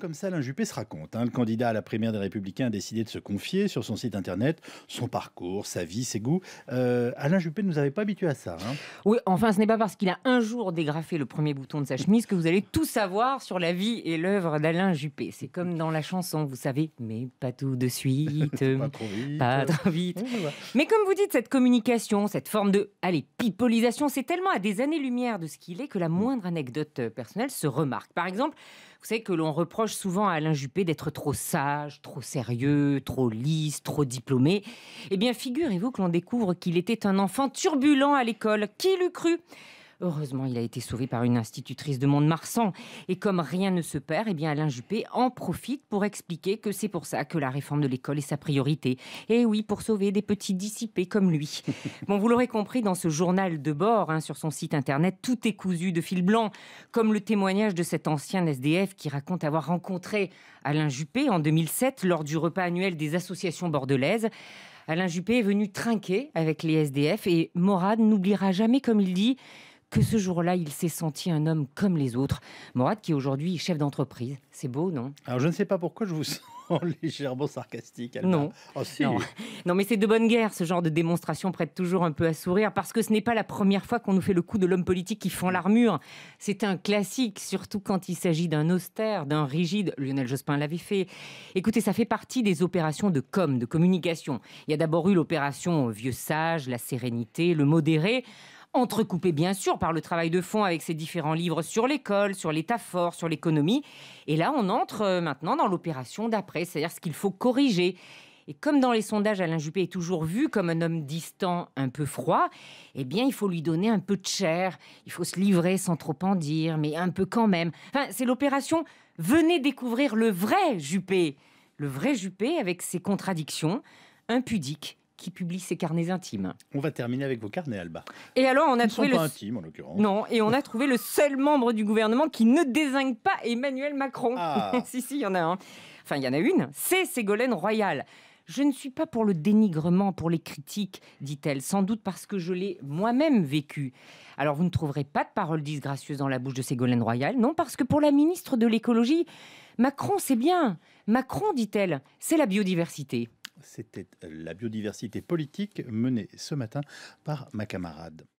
comme ça, Alain Juppé se raconte. Le candidat à la primaire des Républicains a décidé de se confier sur son site internet, son parcours, sa vie, ses goûts. Alain Juppé ne nous avait pas habitués à ça. Oui, enfin, ce n'est pas parce qu'il a un jour dégrafé le premier bouton de sa chemise que vous allez tout savoir sur la vie et l'œuvre d'Alain Juppé. C'est comme dans la chanson, vous savez, mais pas tout de suite, Pas trop vite. pas trop vite. Ouais, ouais, ouais. Mais comme vous dites, cette communication, cette forme de, allez, pipolisation, c'est tellement à des années-lumière de ce qu'il est que la moindre anecdote personnelle se remarque. Par exemple, vous savez que l'on reproche souvent à Alain Juppé d'être trop sage, trop sérieux, trop lisse, trop diplômé. Eh bien, figurez-vous que l'on découvre qu'il était un enfant turbulent à l'école. Qui l'eût cru ? Heureusement, il a été sauvé par une institutrice de Mont-de-Marsan. Et comme rien ne se perd, eh bien Alain Juppé en profite pour expliquer que c'est pour ça que la réforme de l'école est sa priorité. Et oui, pour sauver des petits dissipés comme lui. Bon, vous l'aurez compris, dans ce journal de bord, sur son site internet, tout est cousu de fil blanc, comme le témoignage de cet ancien SDF qui raconte avoir rencontré Alain Juppé en 2007 lors du repas annuel des associations bordelaises. Alain Juppé est venu trinquer avec les SDF et Morad n'oubliera jamais, comme il dit, que ce jour-là, il s'est senti un homme comme les autres. Morad, qui est aujourd'hui chef d'entreprise. C'est beau, non ? Alors, je ne sais pas pourquoi je vous sens légèrement sarcastique, Alba. Non. Oh, si. Non. Non, mais c'est de bonne guerre, ce genre de démonstration prête toujours un peu à sourire, parce que ce n'est pas la première fois qu'on nous fait le coup de l'homme politique qui fend l'armure. C'est un classique, surtout quand il s'agit d'un austère, d'un rigide. Lionel Jospin l'avait fait. Écoutez, ça fait partie des opérations de com, de communication. Il y a d'abord eu l'opération Vieux Sage, la sérénité, le modéré, entrecoupé bien sûr par le travail de fond avec ses différents livres sur l'école, sur l'état fort, sur l'économie. Et là, on entre maintenant dans l'opération d'après, c'est-à-dire ce qu'il faut corriger. Et comme dans les sondages, Alain Juppé est toujours vu comme un homme distant, un peu froid, eh bien, il faut lui donner un peu de chair. Il faut se livrer sans trop en dire, mais un peu quand même. Enfin, c'est l'opération « Venez découvrir le vrai Juppé ». Le vrai Juppé avec ses contradictions, impudique, qui publie ses carnets intimes. On va terminer avec vos carnets, Alba. Et alors, on a Ils ne trouvé sont pas intimes, en l'occurrence. Non, et on a trouvé le seul membre du gouvernement qui ne désigne pas Emmanuel Macron. Ah. Si, il y en a un. Enfin, il y en a une, c'est Ségolène Royal. Je ne suis pas pour le dénigrement, pour les critiques, dit-elle, sans doute parce que je l'ai moi-même vécu. Alors, vous ne trouverez pas de paroles disgracieuses dans la bouche de Ségolène Royal, non, parce que pour la ministre de l'écologie, Macron, c'est bien. Macron, dit-elle, c'est la biodiversité. C'était la biodiversité politique menée ce matin par ma camarade.